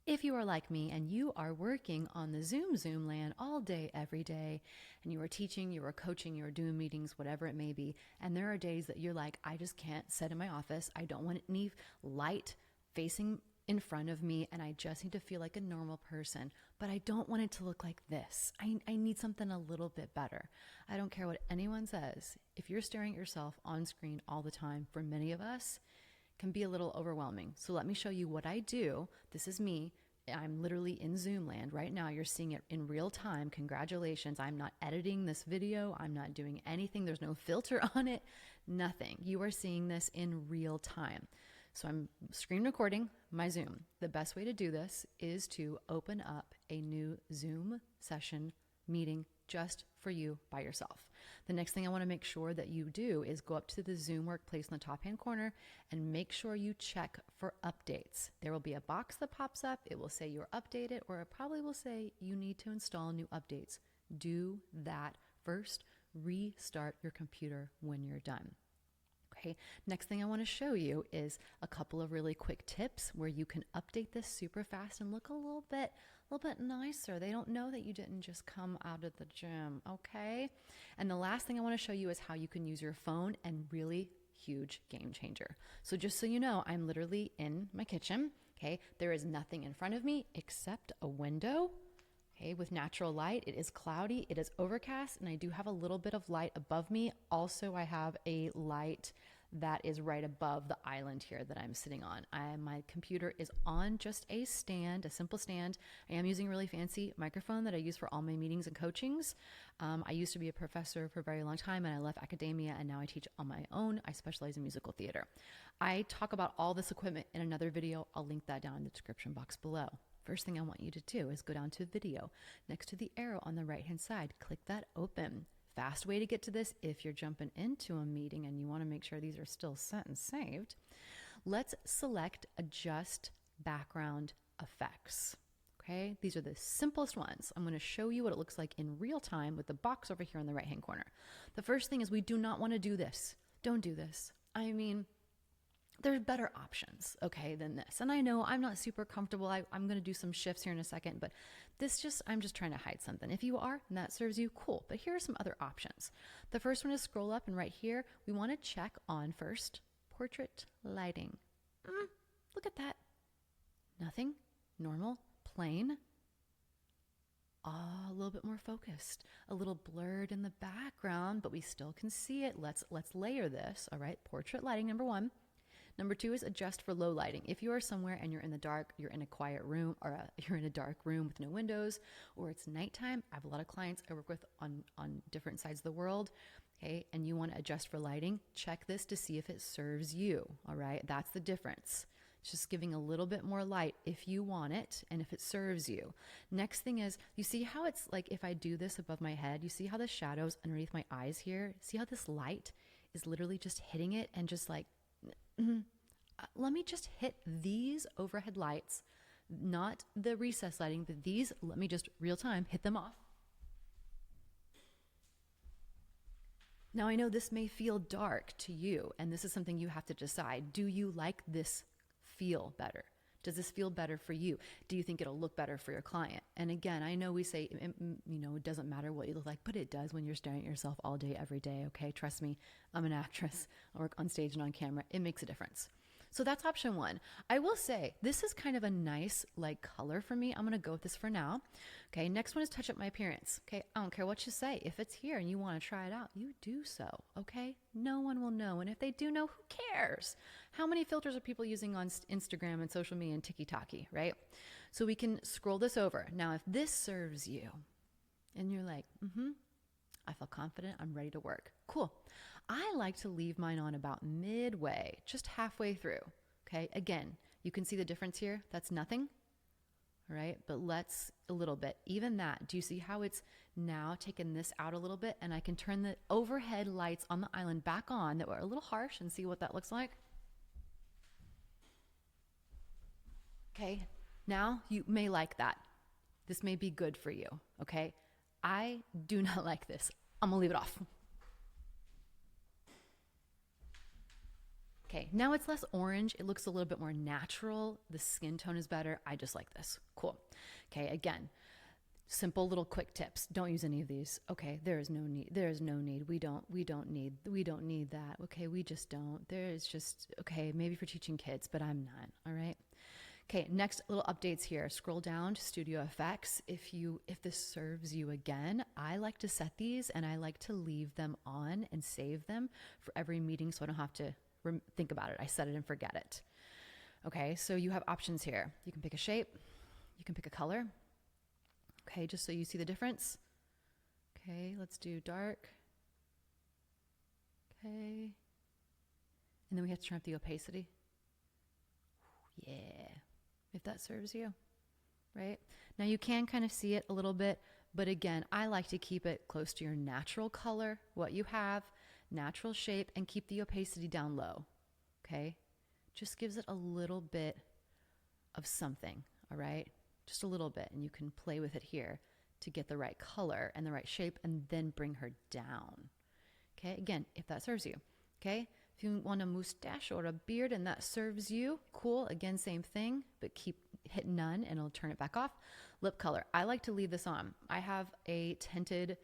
If you are like me and you are working on the Zoom land all day, every day, and you are teaching, you are coaching, you are doing meetings, whatever it may be, and there are days that you're like, I just can't sit in my office. I don't want any light facing in front of me, and I just need to feel like a normal person, but I don't want it to look like this. I need something a little bit better. I don't care what anyone says. If you're staring at yourself on screen all the time, for many of us, can be a little overwhelming. So let me show you what I do. This is me. I'm literally in Zoom land right now. You're seeing it in real time. Congratulations. I'm not editing this video. I'm not doing anything. There's no filter on it. Nothing. You are seeing this in real time. So I'm screen recording my Zoom. The best way to do this is to open up a new Zoom session meeting just for you by yourself. The next thing I want to make sure that you do is go up to the Zoom workplace in the top hand corner and make sure you check for updates. There will be a box that pops up. It will say you're updated, or it probably will say you need to install new updates. Do that first. Restart your computer when you're done. Okay, next thing I want to show you is a couple of really quick tips where you can update this super fast and look a little bit nicer. They don't know that you didn't just come out of the gym, okay? And the last thing I want to show you is how you can use your phone, and really huge game changer. So just so you know, I'm literally in my kitchen, okay? There is nothing in front of me except a window. Okay, with natural light. It is cloudy, it is overcast, and I do have a little bit of light above me. Also, I have a light that is right above the island here that I'm sitting on. My computer is on just a stand, a simple stand. I am using a really fancy microphone that I use for all my meetings and coachings. I used to be a professor for a very long time, and I left academia, and now I teach on my own. I specialize in musical theater. I talk about all this equipment in another video. I'll link that down in the description box below. First thing I want you to do is go down to video. Next to the arrow on the right-hand side, click that open. Fast way to get to this if you're jumping into a meeting and you want to make sure these are still set and saved. Let's select Adjust Background Effects. Okay, these are the simplest ones. I'm going to show you what it looks like in real time with the box over here in the right-hand corner. The first thing is we do not want to do this. Don't do this. I mean, there's better options, okay, than this. And I know I'm not super comfortable. I'm going to do some shifts here in a second, but I'm just trying to hide something. If you are, and that serves you, cool. But here are some other options. The first one is scroll up, and right here, we want to check on first, portrait lighting. Look at that. Nothing, normal, plain. A little bit more focused, a little blurred in the background, but we still can see it. Let's layer this, all right? Portrait lighting, number one. Number two is adjust for low lighting. If you are somewhere and you're in the dark, you're in a quiet room, or you're in a dark room with no windows, or it's nighttime. I have a lot of clients I work with on different sides of the world, okay, and you want to adjust for lighting, check this to see if it serves you, all right? That's the difference. It's just giving a little bit more light if you want it and if it serves you. Next thing is, you see how it's like if I do this above my head, you see how the shadows underneath my eyes here, see how this light is literally just hitting it and just like, let me just hit these overhead lights, not the recess lighting, but these, let me just real time hit them off. Now I know this may feel dark to you, and this is something you have to decide. Do you like this feel better? Does this feel better for you? Do you think it'll look better for your client? And again, I know we say, it doesn't matter what you look like, but it does when you're staring at yourself all day, every day, okay? Trust me, I'm an actress. I work on stage and on camera. It makes a difference. So that's option one. I will say, this is kind of a nice like color for me. I'm going to go with this for now. Okay, next one is touch up my appearance. Okay, I don't care what you say. If it's here and you want to try it out, you do so, okay? No one will know. And if they do know, who cares? How many filters are people using on Instagram and social media and TikTok, right? So we can scroll this over. Now, if this serves you and you're like, I feel confident, I'm ready to work. Cool. I like to leave mine on about midway, just halfway through. Okay. Again, you can see the difference here. That's nothing. All right. But let's a little bit. Even that. Do you see how it's now taken this out a little bit? And I can turn the overhead lights on the island back on that were a little harsh and see what that looks like. Okay. Now you may like that. This may be good for you. Okay. I do not like this. I'm going to leave it off. Okay, now it's less orange. It looks a little bit more natural. The skin tone is better. I just like this. Cool. Okay, again, simple little quick tips. Don't use any of these. Okay, there is no need. There is no need. We don't need that. Okay, we just don't. There is just, okay, maybe for teaching kids, but I'm not. All right. Okay, next little updates here. Scroll down to Studio Effects. If this serves you again, I like to set these and I like to leave them on and save them for every meeting so I don't have to think about it. I set it and forget it. Okay, so you have options here. You can pick a shape, you can pick a color. Okay, just so you see the difference. Okay, let's do dark. Okay. And then we have to turn up the opacity. Yeah, if that serves you, right? Now you can kind of see it a little bit, but again, I like to keep it close to your natural color, what you have, natural shape, and keep the opacity down low, okay? Just gives it a little bit of something, all right? Just a little bit, and you can play with it here to get the right color and the right shape and then bring her down, okay? Again, if that serves you, okay? If you want a mustache or a beard and that serves you, cool. Again, same thing, but hit none and it'll turn it back off. Lip color, I like to leave this on. I have a tinted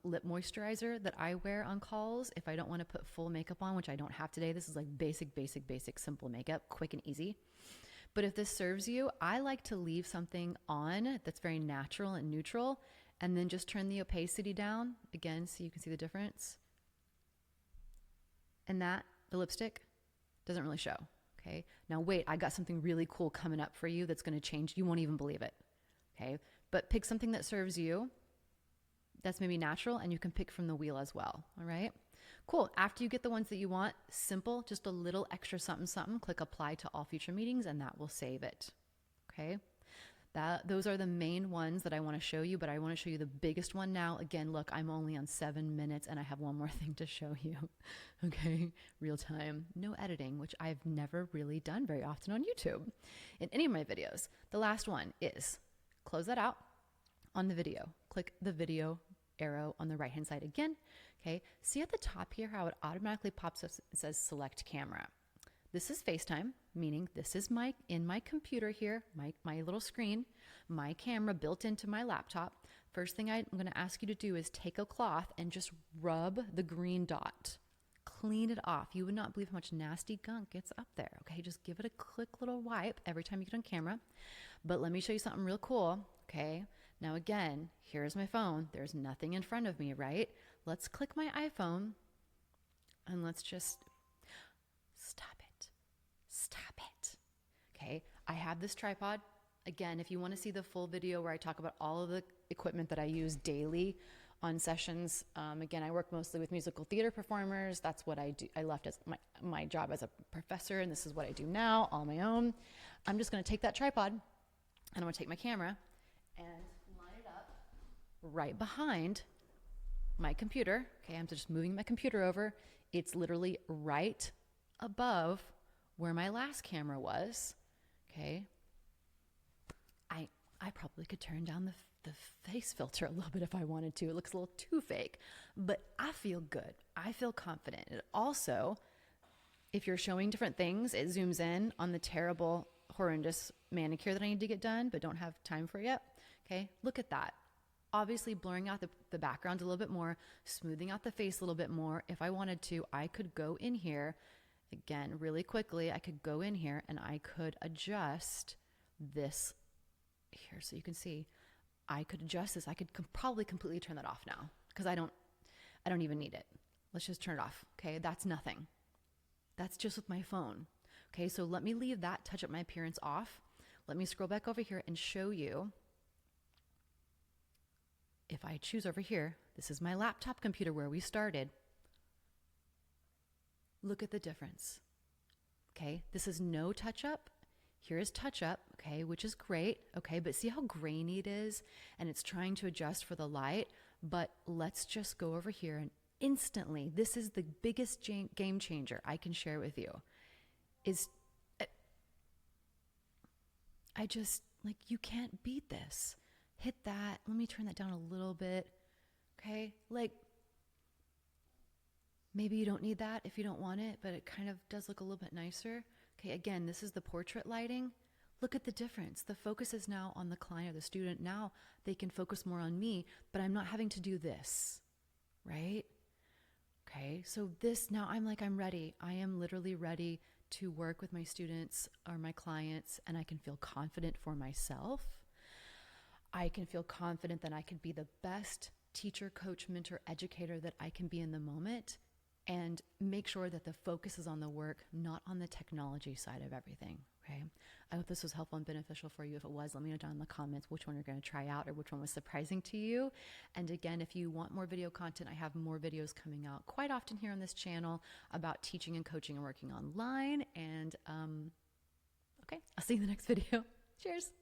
lip moisturizer that I wear on calls if I don't want to put full makeup on, which I don't have today. This is like basic, simple makeup, quick and easy. But if this serves you, I like to leave something on that's very natural and neutral and then just turn the opacity down again so you can see the difference. And that, the lipstick, doesn't really show, okay? Now wait, I got something really cool coming up for you that's gonna change. You won't even believe it, okay? But pick something that serves you, that's maybe natural, and you can pick from the wheel as well, all right? Cool, after you get the ones that you want, simple, just a little extra something, click apply to all future meetings and that will save it, okay? Those are the main ones that I wanna show you, but I wanna show you the biggest one now. Again, look, I'm only on 7 minutes and I have one more thing to show you, okay? Real time, no editing, which I've never really done very often on YouTube in any of my videos. The last one is, close that out on the video. Click the video arrow on the right-hand side again, okay? See at the top here how it automatically pops up and says select camera. This is FaceTime, meaning this is in my computer here, my little screen, my camera built into my laptop. First thing I'm gonna ask you to do is take a cloth and just rub the green dot. Clean it off. You would not believe how much nasty gunk gets up there, okay? Just give it a quick little wipe every time you get on camera. But let me show you something real cool, okay? Now again, here's my phone. There's nothing in front of me, right? Let's click my iPhone and let's just stop it. Okay, I have this tripod. Again, if you want to see the full video where I talk about all of the equipment that I use daily on sessions, again, I work mostly with musical theater performers. That's what I do. I left as my job as a professor, and this is what I do now, all my own. I'm just going to take that tripod, and I'm going to take my camera and line it up right behind my computer. Okay, I'm just moving my computer over. It's literally right above where my last camera was, okay? I probably could turn down the face filter a little bit if I wanted to. It looks a little too fake, but I feel good. I feel confident. It also, if you're showing different things, it zooms in on the terrible, horrendous manicure that I need to get done, but don't have time for yet, okay? Look at that. Obviously blurring out the background a little bit more, smoothing out the face a little bit more. If I wanted to, I could go in here. Again, really quickly, I could go in here and I could adjust this here so you can see. I could adjust this. I could probably completely turn that off now because I don't even need it. Let's just turn it off, okay? That's nothing. That's just with my phone, okay? So let me leave that touch up my appearance off. Let me scroll back over here and show you. If I choose over here, this is my laptop computer where we started. Look at the difference, okay? This is no touch-up. Here is touch-up, okay, which is great, okay? But see how grainy it is? And it's trying to adjust for the light. But let's just go over here and instantly, this is the biggest game changer I can share with you, is I just, like, you can't beat this. Hit that. Let me turn that down a little bit, okay? Like, Maybe you don't need that if you don't want it, but it kind of does look a little bit nicer. Okay, again, this is the portrait lighting. Look at the difference. The focus is now on the client or the student. Now they can focus more on me, but I'm not having to do this, right? Okay, so this now I'm ready. I am literally ready to work with my students or my clients, and I can feel confident for myself. I can feel confident that I could be the best teacher, coach, mentor, educator that I can be in the moment, and make sure that the focus is on the work, not on the technology side of everything. Okay. I hope this was helpful and beneficial for you. If it was, let me know down in the comments which one you're going to try out or which one was surprising to you. And again, if you want more video content, I have more videos coming out quite often here on this channel about teaching and coaching and working online. And okay, I'll see you in the next video. Cheers.